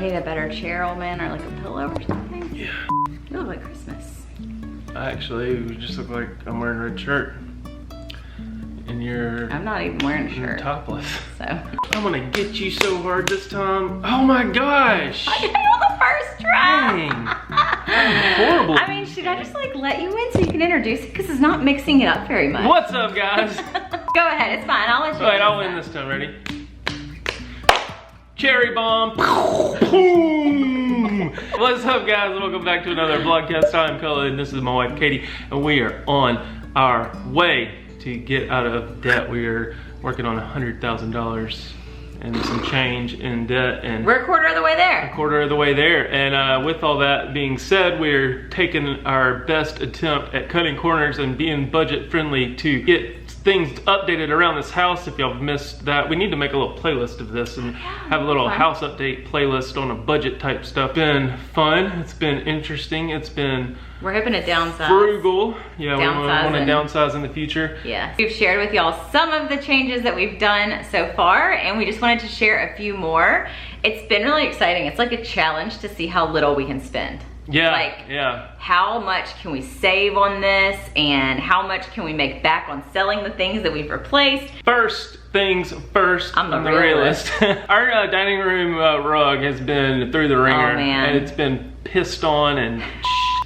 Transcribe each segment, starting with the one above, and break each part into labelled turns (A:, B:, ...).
A: need a better chair, old man, or like a pillow or something?
B: Yeah.
A: You look like Christmas.
B: Actually, you just look like I'm wearing a red shirt. And you're...
A: I'm not even wearing a shirt.
B: Topless.
A: So.
B: I'm gonna get you so hard this time. Oh my gosh.
A: I got you on the first try.
B: Dang. Horrible.
A: I mean, should I just like let you in so you can introduce it? Because it's not mixing it up very much.
B: What's up, guys?
A: Go ahead, it's fine. I'll let you.
B: Alright, I'll win this time. Ready? Cherry bomb. Boom. What's up, guys? Welcome back to another vlogcast. I'm Cullen. This is my wife, Katie, and we are on our way to get out of debt. We are working on $100,000 and some change in debt, and
A: we're a quarter of the way there.
B: A quarter of the way there. And with all that being said, we're taking our best attempt at cutting corners and being budget friendly to get things updated around this house. If y'all missed that, we need to make a little playlist of this and have a little house update playlist on a budget type stuff. It's been fun, it's been interesting, it's been
A: we're hoping to downsize.
B: Frugal. Yeah, we want to downsize in the future.
A: Yeah. We've shared with y'all some of the changes that we've done so far, and we just wanted to share a few more. It's been really exciting. It's like a challenge to see how little we can spend.
B: Yeah,
A: like,
B: yeah.
A: How much can we save on this, and how much can we make back on selling the things that we've replaced?
B: First things first,
A: I'm the
B: realist. Our dining room rug has been through the ringer.
A: Oh, man.
B: And it's been pissed on and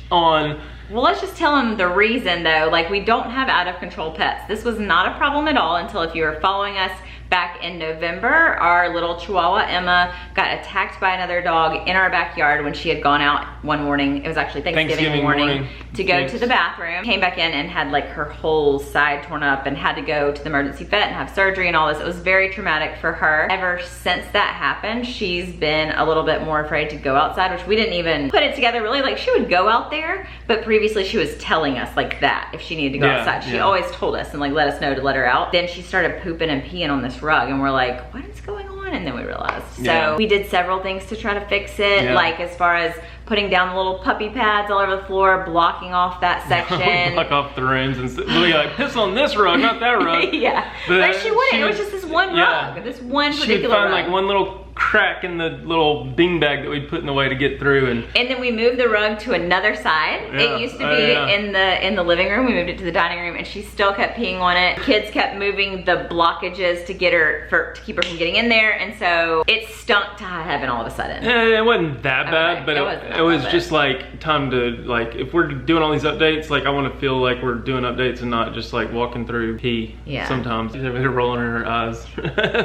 B: on.
A: Well, let's just tell them the reason though. Like, we don't have out of control pets. This was not a problem at all until, if you were following us back in November, our little Chihuahua Emma got attacked by another dog in our backyard when she had gone out one morning. It was actually Thanksgiving morning to go to the bathroom. Came back in and had like her whole side torn up and had to go to the emergency vet and have surgery and all this. It was very traumatic for her. Ever since that happened, she's been a little bit more afraid to go outside, which we didn't even put it together really. Like, she would go out there, but previously she was telling us like that if she needed to go outside. She always told us and like let us know to let her out. Then she started pooping and peeing on this rug, and we're like, what is going on? And then we realized. So we did several things to try to fix it, like as far as putting down the little puppy pads all over the floor, blocking off that section.
B: Block off the rooms and really like, piss on this rug, not that rug.
A: Yeah, but she wouldn't. It was just this one rug, this one particular
B: She'd find
A: rug.
B: like one little crack in the little beanbag that we'd put in the way to get through, and
A: then we moved the rug to another side. It used to be in the living room. We moved it to the dining room, and she still kept peeing on it. Kids kept moving the blockages to get her to keep her from getting in there, and so it stunk to high heaven all of a sudden.
B: It wasn't that bad, but it was just like time to, like, if we're doing all these updates, like I want to feel like we're doing updates and not just like walking through pee. Sometimes they're rolling in her eyes.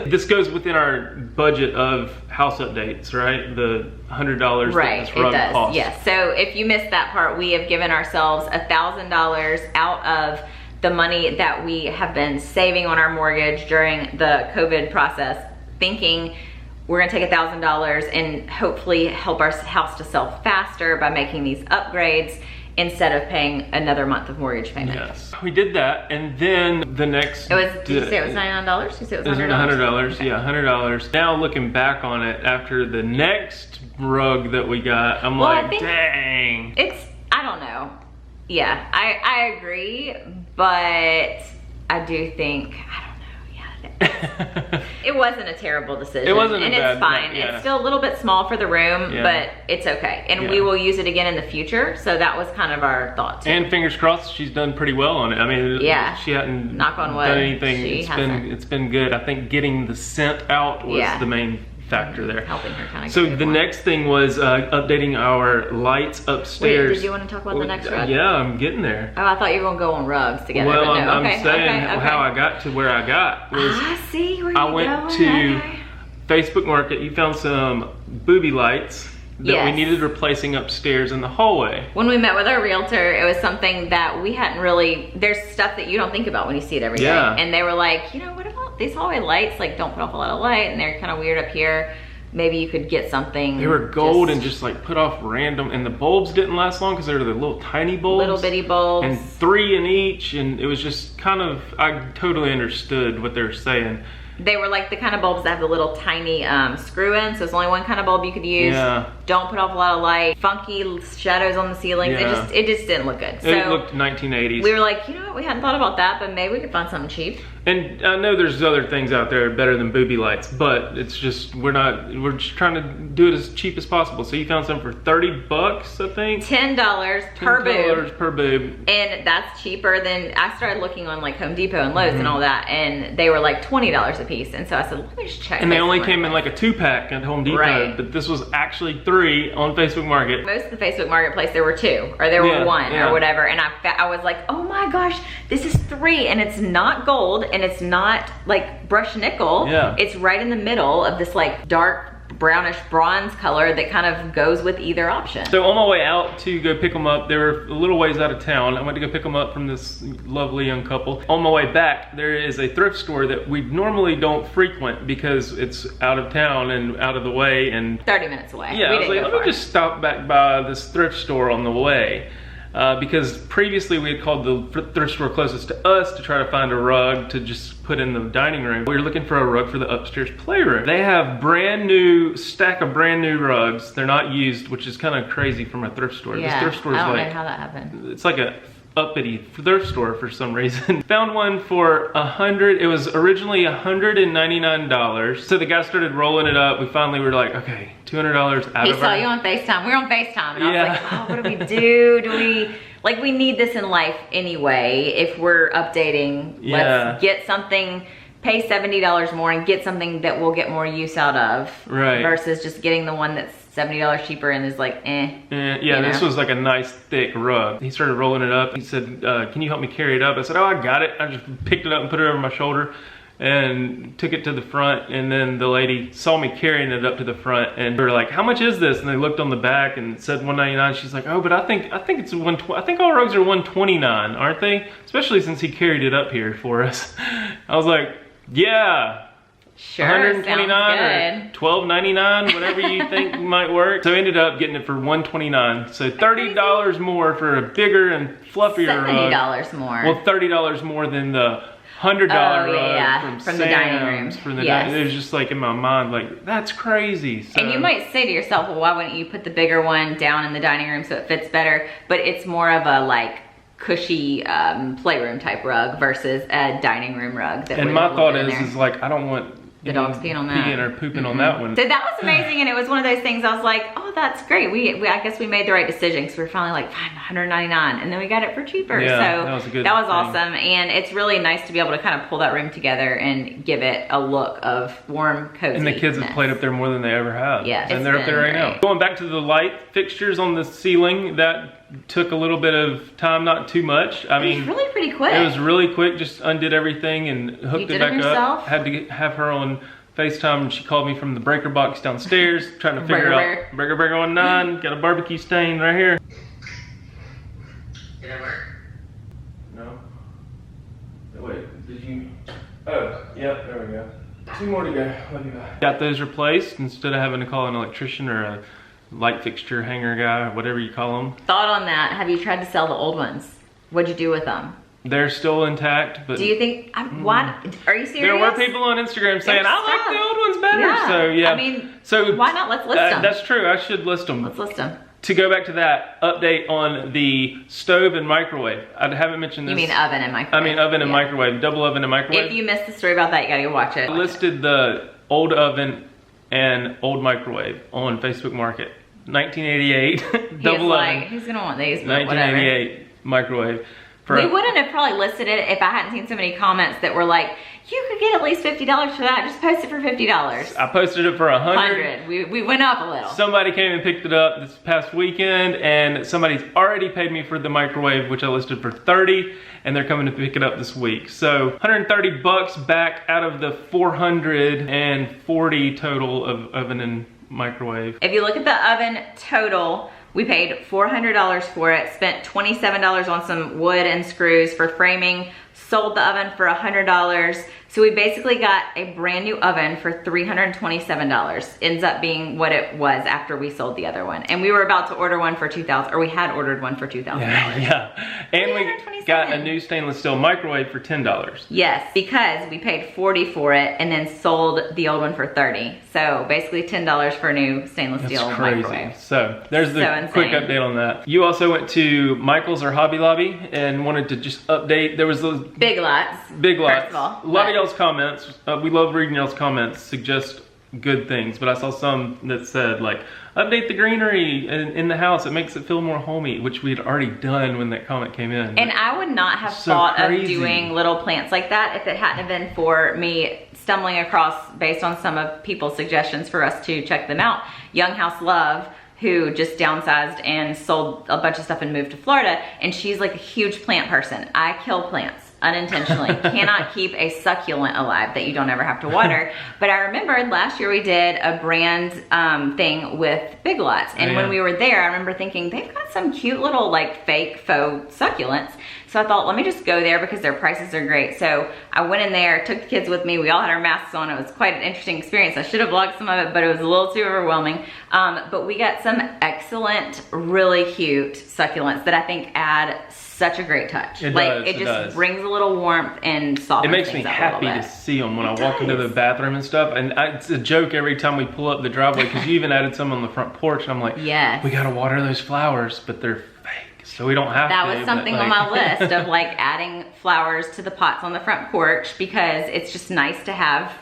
B: This goes within our budget of house updates, right? The $100 that this rug costs.
A: Yes. So if you missed that part, we have given ourselves $1,000 out of the money that we have been saving on our mortgage during the COVID process, thinking we're gonna take $1,000 and hopefully help our house to sell faster by making these upgrades instead of paying another month of mortgage payment.
B: Yes, we did that, and then the next...
A: It was, did you say it was $99? Did you say it was $100?
B: $100,
A: okay.
B: Yeah, $100. Now looking back on it, after the next rug that we got, I'm like, dang.
A: I don't know. Yeah, I agree, but I do think, I don't know, it wasn't a terrible decision.
B: It wasn't
A: and
B: it's
A: fine. It's still a little bit small for the room, but it's okay. And we will use it again in the future. So that was kind of our thought too.
B: And fingers crossed, she's done pretty well on it. I mean, she hadn't
A: knock on wood,
B: done anything. It's been good. I think getting the scent out was the main factor there.
A: Helping her kind of.
B: So the next thing was updating our lights upstairs.
A: Wait, did you want to talk about the next rug?
B: Yeah, I'm getting there.
A: Oh, I thought you were gonna go on rugs together.
B: Well,
A: but no.
B: I'm saying how I got to where I got was
A: I see where
B: I went to Facebook Market. You found some booby lights that we needed replacing upstairs in the hallway. When
A: we met with our realtor, it was something that we hadn't really, there's stuff that you don't think about when you see it every day. And they were like, you know, what about these hallway lights? Like, don't put off a lot of light, and they're kind of weird up here. Maybe you could get something.
B: They were gold and just like put off random, and the bulbs didn't last long because they were the little tiny bulbs.
A: Little bitty bulbs.
B: And 3 in each, and it was just kind of, I totally understood what they were saying.
A: They were like the kind of bulbs that have the little tiny screw in, so it's only one kind of bulb you could use. Don't put off a lot of light. Funky shadows on the ceilings. It just didn't look good. So
B: it looked 1980s.
A: We were like, you know what, we hadn't thought about that, but maybe we could find something cheap.
B: And I know there's other things out there better than booby lights, but it's just, we're just trying to do it as cheap as possible. So you found some for 30 bucks, I think?
A: $10 per boob.
B: $10 per boob.
A: And that's cheaper than, I started looking on like Home Depot and Lowe's and all that, and they were like $20 a piece. And so I said, let me just check.
B: And they only came in like a 2-pack at Home Depot, but this was actually 3 on Facebook Market.
A: Most of the Facebook Marketplace, there were 2, or there were 1 or whatever. And I was like, oh my gosh, this is 3, and it's not gold, and it's not like brushed nickel. It's right in the middle of this like dark brownish bronze color that kind of goes with either option.
B: So on my way out to go pick them up, they were a little ways out of town. I went to go pick them up from this lovely young couple. On my way back, there is a thrift store that we normally don't frequent because it's out of town and out of the way and
A: 30 minutes away.
B: Yeah, I was like, let me just stop back by this thrift store on the way. Because previously we had called the thrift store closest to us to try to find a rug to just put in the dining room. We were looking for a rug for the upstairs playroom. They have stack of brand new rugs. They're not used, which is kind of crazy from a thrift store.
A: Yeah,
B: this thrift store is
A: I don't know how that happened.
B: It's like a uppity thrift store for some reason. Found one for it was originally $199. So the guy started rolling it up. We finally were like, okay, $200 out
A: He
B: of
A: saw you on FaceTime. We were on FaceTime, and I was like, oh, what do we do? We need this in life anyway. If we're updating, let's get something, pay $70 more and get something that we'll get more use out of. Right. Versus just getting the one that's $70 cheaper and is like,
B: this was like a nice thick rug. He started rolling it up. He said, can you help me carry it up? I said, oh, I got it. I just picked it up and put it over my shoulder and took it to the front. And then the lady saw me carrying it up to the front and they were like, how much is this? And they looked on the back and it said $199. She's like, oh, but I think it's I think all rugs are $129, aren't they? Especially since he carried it up here for us. I was like, yeah.
A: Sure,
B: $129 or $12.99, whatever you think might work. So I ended up getting it for $129. So $30 more for a bigger and fluffier rug.
A: $70 more.
B: Well, $30 more than the $100 rug from
A: the dining room.
B: It was just like in my mind, like, that's crazy. So,
A: and you might say to yourself, well, why wouldn't you put the bigger one down in the dining room so it fits better? But it's more of a like cushy playroom type rug versus a dining room rug.
B: And my thought is like, I don't want
A: the dog's peeing on that.
B: Peeing or pooping on that one.
A: So that was amazing, and it was one of those things I was like, oh, that's great. I guess we made the right decision because we were finally like, fine, $199, and then we got it for cheaper.
B: Yeah,
A: so that was awesome, and it's really nice to be able to kind of pull that room together and give it a look of warm, cozy.
B: And the kids have played up there more than they ever have.
A: Yeah,
B: and they're up there right now. Going back to the light fixtures on the ceiling, that took a little bit of time, not too much. I mean,
A: it was really pretty quick.
B: It was really quick. Just undid everything and hooked it back up. Had to have her on FaceTime, and she called me from the breaker box downstairs, trying to figure out breaker on 9. Got a barbecue stain right here.
C: Did it work?
B: No. Wait, did you? Oh, yep, there we go. 2 more to go. Love you, bye. Got those replaced instead of having to call an electrician or a light fixture hanger guy, whatever you call them.
A: Thought on that? Have you tried to sell the old ones? What'd you do with them?
B: They're still intact, but...
A: Do you think... What? Are you serious?
B: There were people on Instagram saying, I like the old ones better.
A: Yeah.
B: So, yeah.
A: I mean, so why not? Let's list them.
B: That's true. I should list them.
A: Let's list them.
B: To go back to that, update on the stove and microwave. I haven't mentioned this.
A: You mean oven and microwave?
B: I mean oven and microwave. Double oven and microwave.
A: If you missed the story about that, you gotta go watch it.
B: I listed the old oven and old microwave on Facebook Market. 1988 double oven.
A: Who's gonna want these?
B: 1988 microwave.
A: We wouldn't have probably listed it if I hadn't seen so many comments that were like, you could get at least $50 for that. Just post it for $50.
B: I posted it for 100.
A: We went up a little.
B: Somebody came and picked it up this past weekend, and somebody's already paid me for the microwave, which I listed for 30, and they're coming to pick it up this week. So 130 bucks back out of the 440 total of oven and microwave.
A: If you look at the oven total, we paid $400 for it, spent $27 on some wood and screws for framing, sold the oven for $100. So we basically got a brand new oven for $327. Ends up being what it was after we sold the other one. And we were about to order one for $2,000, or we had ordered one for $2,000.
B: Yeah. And got a new stainless steel microwave for $10.
A: Yes, because we paid $40 for it and then sold the old one for $30. So basically $10 for a new stainless steel microwave.
B: So there's the quick update on that. You also went to Michael's or Hobby Lobby and wanted to just update. There was those
A: Big Lots.
B: Big Lots.
A: First of all,
B: a lot of y'all's comments. We love reading y'all's comments. Suggest good things, but I saw some that said like, update the greenery in the house. It makes it feel more homey, which we had already done when that comment came in.
A: And I would not have thought of doing little plants like that if it hadn't been for me stumbling across, based on some of people's suggestions for us to check them out, Young House Love, who just downsized and sold a bunch of stuff and moved to Florida. And she's like a huge plant person. I kill plants unintentionally. Cannot keep a succulent alive that you don't ever have to water. But I remembered last year we did a brand thing with Big Lots. And when we were there, I remember thinking, they've got some cute little like fake faux succulents. So I thought, let me just go there because their prices are great. So I went in there, took the kids with me. We all had our masks on. It was quite an interesting experience. I should have vlogged some of it, but it was a little too overwhelming. But we got some excellent, really cute succulents that I think add such a great touch. It just brings a little warmth and softens.
B: It makes me happy to see them when I walk into the bathroom and stuff. And it's a joke every time we pull up the driveway because you even added some on the front porch. And I'm like,
A: yes,
B: we gotta water those flowers, but they're fake, so we don't have to.
A: That was something on my list of like adding flowers to the pots on the front porch because it's just nice to have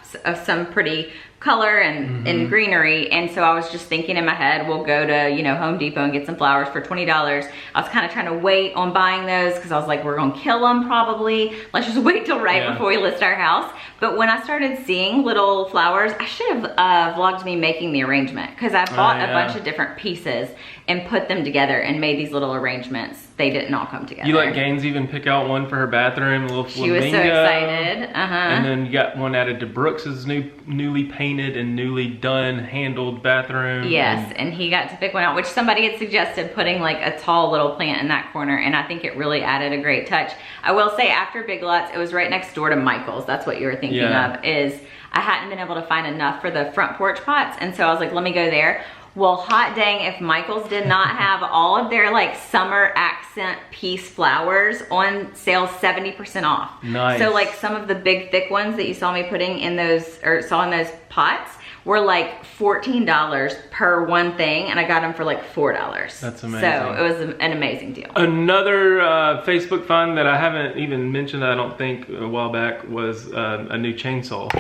A: some pretty color and greenery. And so I was just thinking in my head, we'll go to, you know, Home Depot and get some flowers for $20. I was kind of trying to wait on buying those because I was like, we're gonna kill them probably. Let's just wait till before we list our house. But when I started seeing little flowers, I should have vlogged me making the arrangement because I bought a bunch of different pieces and put them together and made these little arrangements. They didn't all come together.
B: You let Gaines even pick out one for her bathroom, a little flamingo. She was so
A: excited.
B: And then you got one added to Brooks's newly painted and newly done handled bathroom.
A: Yes, and he got to pick one out, which somebody had suggested putting like a tall little plant in that corner, and I think it really added a great touch. I will say after Big Lots, it was right next door to Michael's. That's what you were thinking of, is I hadn't been able to find enough for the front porch pots, and so I was like, let me go there. Well, hot dang if Michael's did not have all of their like summer accent piece flowers on sale 70% off.
B: Nice.
A: So like some of the big thick ones that you saw me putting in those, or saw in those pots, were like $14 per one thing, and I got them for like $4.
B: That's amazing.
A: So it was an amazing deal.
B: Another Facebook find that I haven't even mentioned, I don't think, a while back was a new chainsaw.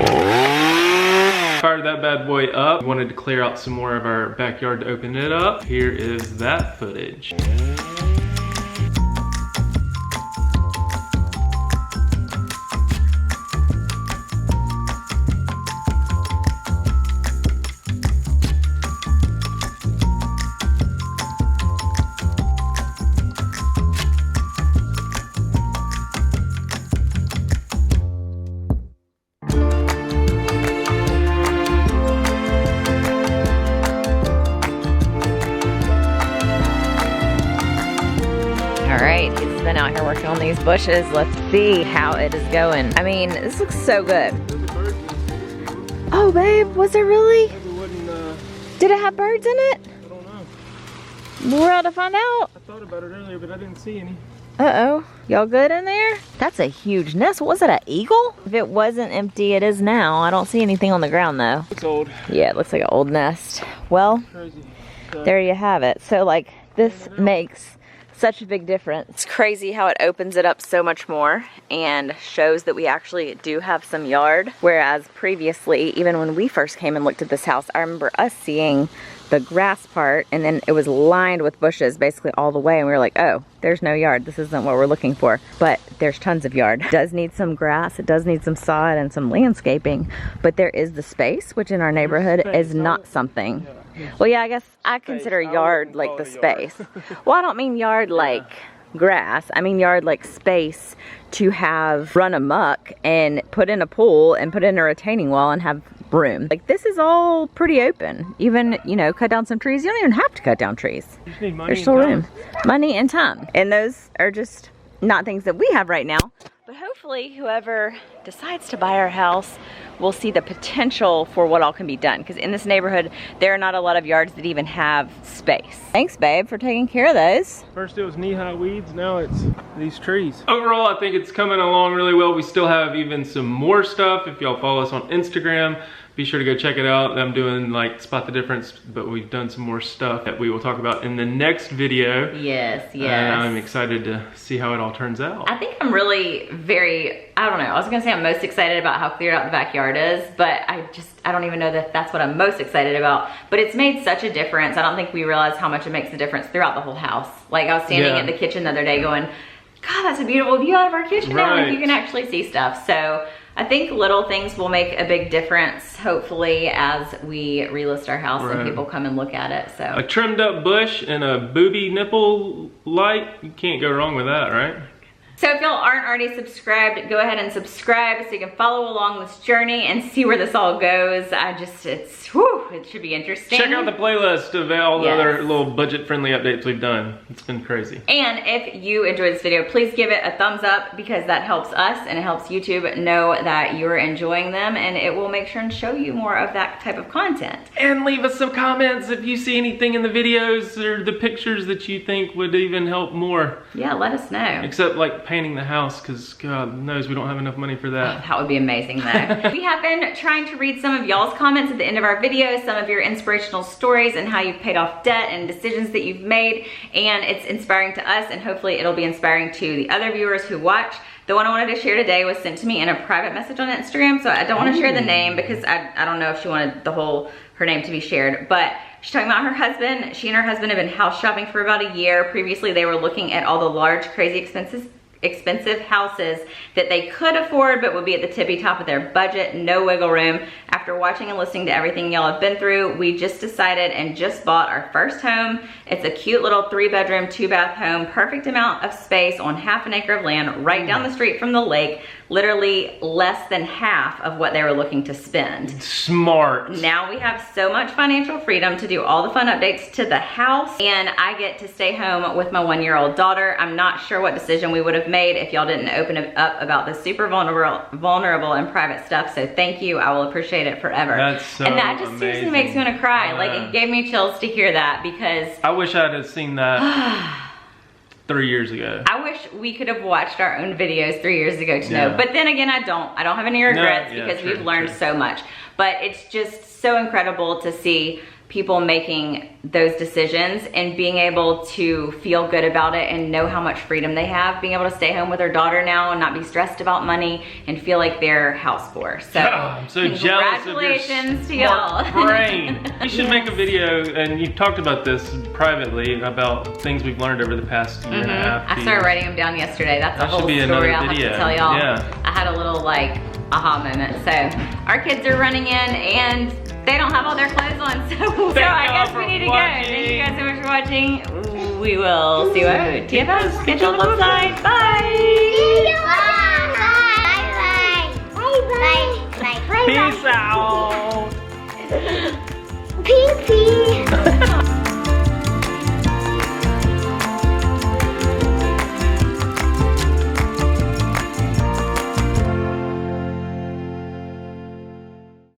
B: Fired that bad boy up. Wanted to clear out some more of our backyard to open it up. Here is that footage.
A: Out here working on these bushes. Let's see how it is going. I mean, this looks so good. Oh, babe, was there really? Did it have birds in it?
B: I don't know.
A: We're out to find out.
B: I thought about it earlier, but I didn't see any.
A: Uh-oh. Y'all good in there? That's a huge nest. What was it, an eagle? If it wasn't empty, it is now. I don't see anything on the ground, though.
B: It's old.
A: Yeah, it looks like an old nest. Well,
B: crazy.
A: There you have it. So, like, this makes such a big difference. It's crazy how it opens it up so much more and shows that we actually do have some yard. Whereas previously, even when we first came and looked at this house, I remember us seeing the grass part and then it was lined with bushes basically all the way, and we were like, oh, there's no yard. This isn't what we're looking for. But there's tons of yard. It does need some grass, it does need some sod and some landscaping, but there is the space, which in our neighborhood is not something. Well, yeah, I guess I consider yard like the space. Well, I don't mean yard like grass. I mean yard like space to have run amok and put in a pool and put in a retaining wall and have room. Like, this is all pretty open. Even, you know, cut down some trees. You don't even have to cut down trees.
B: You just need money.
A: There's still room. Money and time. And those are just not things that we have right now. But hopefully whoever decides to buy our house will see the potential for what all can be done. Because in this neighborhood, there are not a lot of yards that even have space. Thanks, babe, for taking care of those.
B: First it was knee-high weeds, now it's these trees. Overall, I think it's coming along really well. We still have even some more stuff. If y'all follow us on Instagram, be sure to go check it out. I'm doing like Spot the Difference, but we've done some more stuff that we will talk about in the next video.
A: Yes, yes.
B: I'm excited to see how it all turns out.
A: I think I'm really I don't know, I was gonna say I'm most excited about how cleared out the backyard is, but I don't even know that that's what I'm most excited about. But it's made such a difference. I don't think we realize how much it makes a difference throughout the whole house. Like I was standing in the kitchen the other day going, God, that's a beautiful view out of our kitchen now. Like you can actually see stuff. So I think little things will make a big difference, hopefully, as we relist our house and people come and look at it. So
B: a trimmed up bush and a booby nipple light, you can't go wrong with that, right?
A: So if y'all aren't already subscribed, go ahead and subscribe so you can follow along this journey and see where this all goes. It should be interesting.
B: Check out the playlist of all the other little budget-friendly updates we've done. It's been crazy.
A: And if you enjoyed this video, please give it a thumbs up because that helps us and it helps YouTube know that you're enjoying them, and it will make sure and show you more of that type of content.
B: And leave us some comments if you see anything in the videos or the pictures that you think would even help more.
A: Yeah, let us know.
B: Except like painting the house, because God knows we don't have enough money for that.
A: Oh, that would be amazing though. We have been trying to read some of y'all's comments at the end of our videos, some of your inspirational stories and how you've paid off debt and decisions that you've made, and it's inspiring to us, and hopefully it'll be inspiring to the other viewers who watch. The one I wanted to share today was sent to me in a private message on Instagram, so I don't want to share the name because I don't know if she wanted her name to be shared, but she's talking about her husband. She and her husband have been house shopping for about a year. Previously, they were looking at all the large, crazy, expensive houses that they could afford but would be at the tippy top of their budget, no wiggle room. After watching and listening to everything y'all have been through, we just decided and just bought our first home. It's a cute little 3-bedroom, 2-bath home, perfect amount of space on half an acre of land right down the street from the lake, literally less than half of what they were looking to spend.
B: Smart.
A: Now we have so much financial freedom to do all the fun updates to the house, and I get to stay home with my 1-year-old daughter. I'm not sure what decision we would have made if y'all didn't open up about this super vulnerable and private stuff, so thank you. I will appreciate it forever.
B: That's so
A: and that just seriously makes me want to cry.
B: Yeah.
A: Like, it gave me chills to hear that, because
B: I wish I'd have seen that 3 years ago.
A: I wish we could have watched our own videos 3 years ago to know. But then again, I don't have any regrets because we've learned so much. But it's just so incredible to see people making those decisions and being able to feel good about it and know how much freedom they have, being able to stay home with their daughter now and not be stressed about money and feel like they're house poor. So,
B: I'm so jealous of your smart brain. We should make a video, and you've talked about this privately, about things we've learned over the past year and a half.
A: I started writing them down yesterday. That's a whole story I'll have to tell y'all.
B: Yeah.
A: I had a little like aha moment. So our kids are running in and they don't have all their clothes on, so I guess we need to go. Thank you guys so much for watching. We will see you at TFS. Get your flip side. Bye.
B: Peace out.
C: Peace.